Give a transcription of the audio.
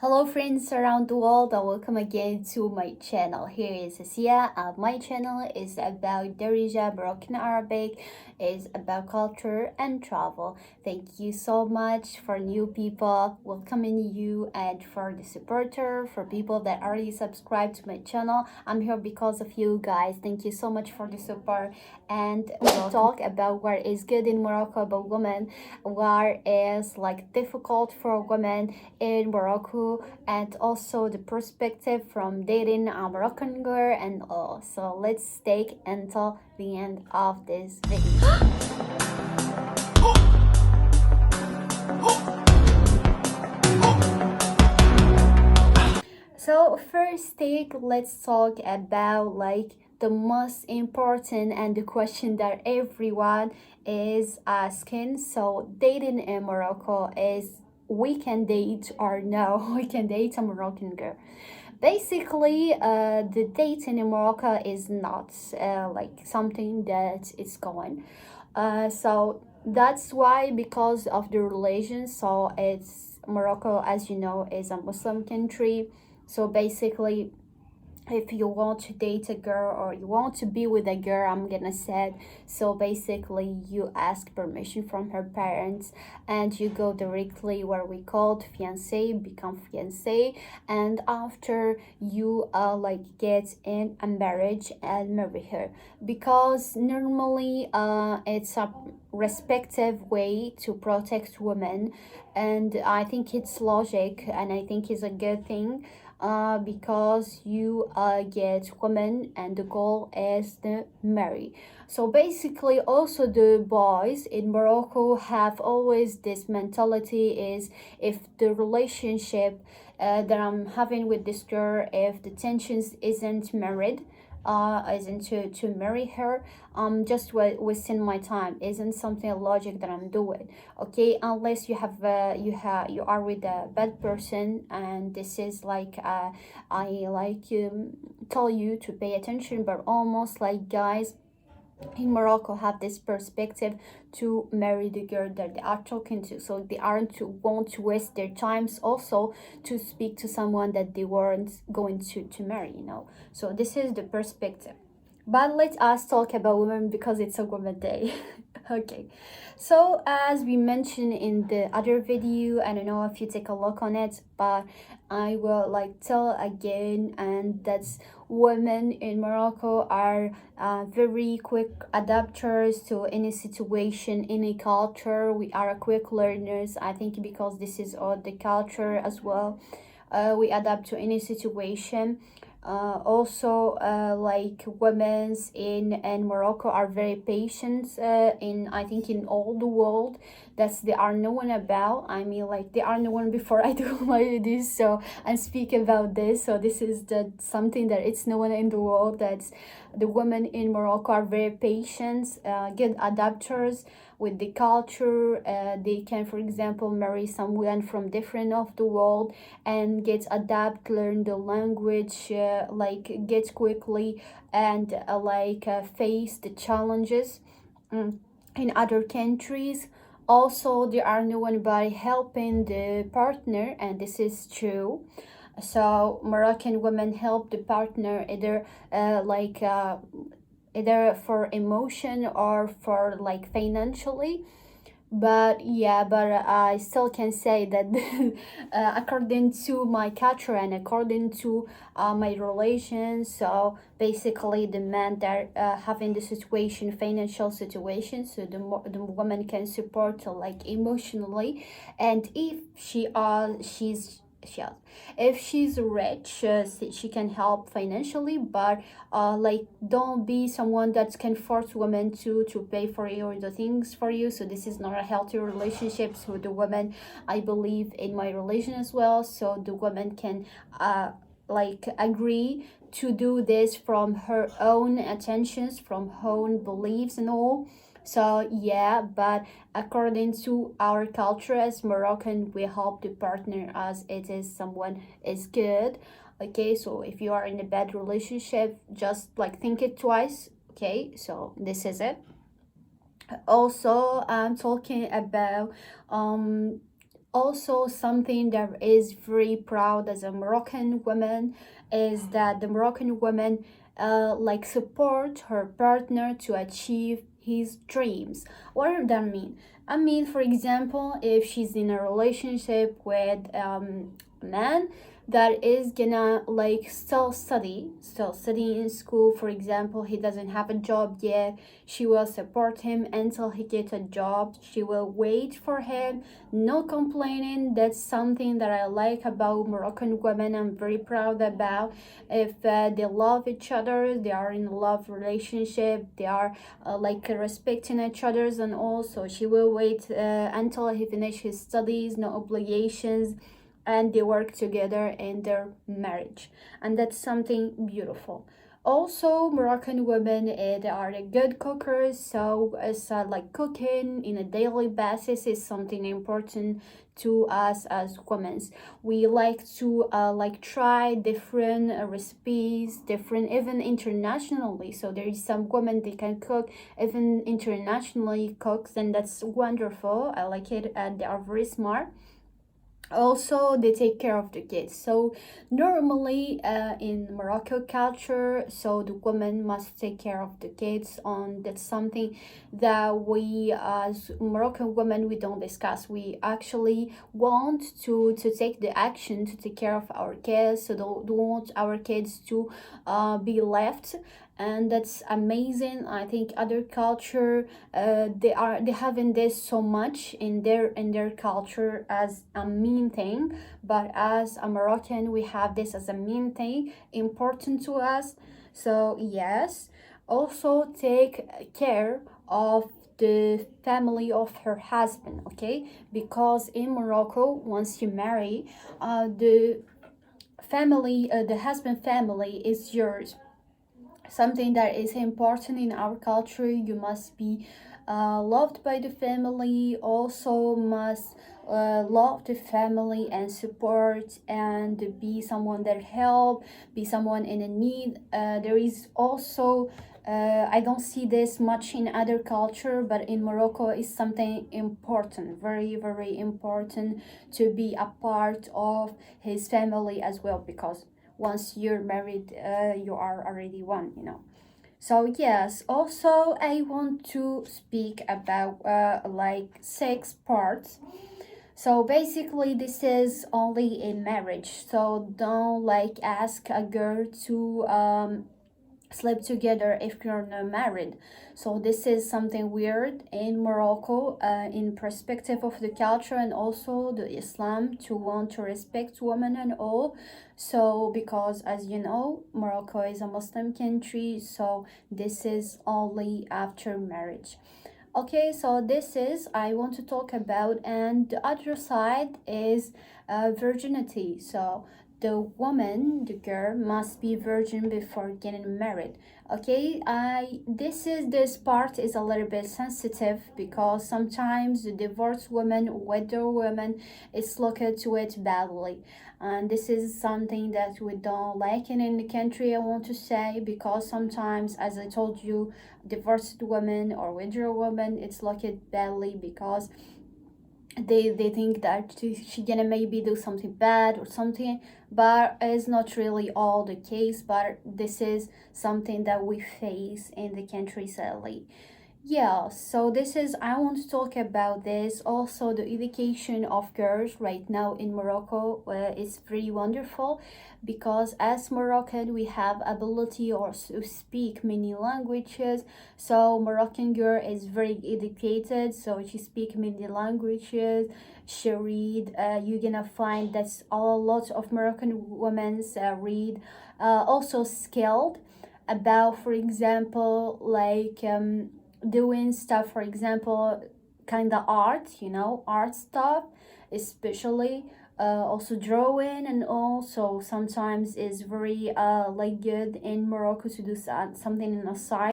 Hello friends around the world and welcome again to my channel. Here is Assia and my channel is about Darija, Moroccan Arabic, is about culture and travel. Thank you so much for new people welcoming you and for the supporter, for people that already subscribed to my channel. I'm here because of you guys. Thank you so much for the support and we'll talk about what is good in Morocco about women, what is like difficult for women in Morocco, and also the perspective from dating a Moroccan girl and all. So let's stay until the end of this video. So first take, let's talk about like the most important and the question that everyone is asking. So dating in Morocco is we can date or no we can date a Moroccan girl. Basically, the dating in Morocco is not like something that is going. So that's why because of the religion. So it's Morocco, as you know, is a Muslim country. So basically, if you want to date a girl or you want to be with a girl, I'm gonna say, so basically you ask permission from her parents and you go directly where we called fiance, become fiance, and after you like get in a marriage and marry her, because normally it's a respective way to protect women, and I think it's logic and I think it's a good thing, because you get women and the goal is to marry. So basically also the boys in Morocco have always this mentality is if the relationship that I'm having with this girl, if the tensions isn't married, isn't to marry her, just wasting my time, isn't something logic that I'm doing. Okay, unless you have you are with a bad person, and this is like I like tell you to pay attention, but almost like guys in Morocco have this perspective to marry the girl that they are talking to, so they aren't to want to waste their times also to speak to someone that they weren't going to marry, you know. So this is the perspective, but let us talk about women because it's a women day. Okay, so as we mentioned in the other video, I don't know if you take a look on it, but I will like tell again, and that's women in Morocco are very quick adapters to any situation, any culture. We are quick learners, I think, because this is all the culture as well. We adapt to any situation. Also, like women's in Morocco are very patient, in I think in all the world, that's they are known about. I mean, like they are known before I do my this so and speak about this. So this is the something that it's known in the world, that the women in Morocco are very patient, good adapters with the culture. They can, for example, marry someone from different of the world and get adapt, learn the language, like get quickly, and face the challenges in other countries. Also, they are known by helping the partner, and this is true. So Moroccan women help the partner either either for emotion or for like financially. But yeah, but I still can say that according to my culture and according to my relations, so basically the men that having the situation, financial situation, so the woman can support like emotionally, and if if she's rich, she can help financially, but like don't be someone that can force women to pay for you or the things for you. So this is not a healthy relationship. So the woman, I believe in my religion as well, so the woman can like agree to do this from her own attentions, from her own beliefs and all. So yeah, but according to our culture as Moroccan, we help the partner as it is someone is good. Okay, so if you are in a bad relationship, just like think it twice. Okay, so this is it. Also, I'm talking about Also, something that is very proud as a Moroccan woman is that the Moroccan woman like support her partner to achieve his dreams. What does that mean? I mean, for example, if she's in a relationship with a man that is gonna like still study in school, for example, he doesn't have a job yet, she will support him until he gets a job. She will wait for him, no complaining. That's something that I like about Moroccan women. I'm very proud about. If they love each other, they are in a love relationship, they are like respecting each other's, and also she will wait until he finish his studies, no obligations, and they work together in their marriage, and that's something beautiful. Also, Moroccan women, they are the good cookers, so it's like cooking in a daily basis is something important to us as women. We like to like try different recipes, different even internationally. So there is some women they can cook even internationally cooks, and that's wonderful. I like it, and they are very smart. Also, they take care of the kids. So normally in Morocco culture, so the woman must take care of the kids. On That's something that we as Moroccan women we don't discuss. We actually want to take the action to take care of our kids, so don't want our kids to be left. And that's amazing. I think other culture they having this so much in their culture as a mean thing, but as a Moroccan we have this as a mean thing important to us. So yes, also take care of the family of her husband, okay? Because in Morocco, once you marry, the family, the husband family is yours. Something that is important in our culture, you must be loved by the family, also must love the family and support and be someone that help, be someone in a need. There is also I don't see this much in other culture, but in Morocco is something important, very very important, to be a part of his family as well, because once you're married, you are already one, you know. So yes, also I want to speak about like six parts. So basically this is only in marriage, so don't like ask a girl to sleep together if you're not married. So this is something weird in Morocco, in perspective of the culture and also the Islam, to want to respect women and all. So because as you know, Morocco is a Muslim country, so this is only after marriage. Okay, so this is I want to talk about, and the other side is virginity. So the woman, the girl, must be virgin before getting married. Okay, I this part is a little bit sensitive because sometimes the divorced woman, widow woman, is looked to it badly, and this is something that we don't like in the country. I want to say, because sometimes, as I told you, divorced woman or widow woman, it's looked badly because they think that she gonna maybe do something bad or something, but it's not really all the case. But this is something that we face in the country, sadly. Yeah, so this is I want to talk about this. Also, the education of girls right now in Morocco is very wonderful, because as Moroccan we have ability or to speak many languages. So Moroccan girl is very educated, so she speak many languages. She read. You're gonna find that's a lot of Moroccan women read. Also skilled about, for example, like doing stuff, for example, kind of art, you know, art stuff, especially also drawing, and also sometimes is very like good in Morocco to do something in a side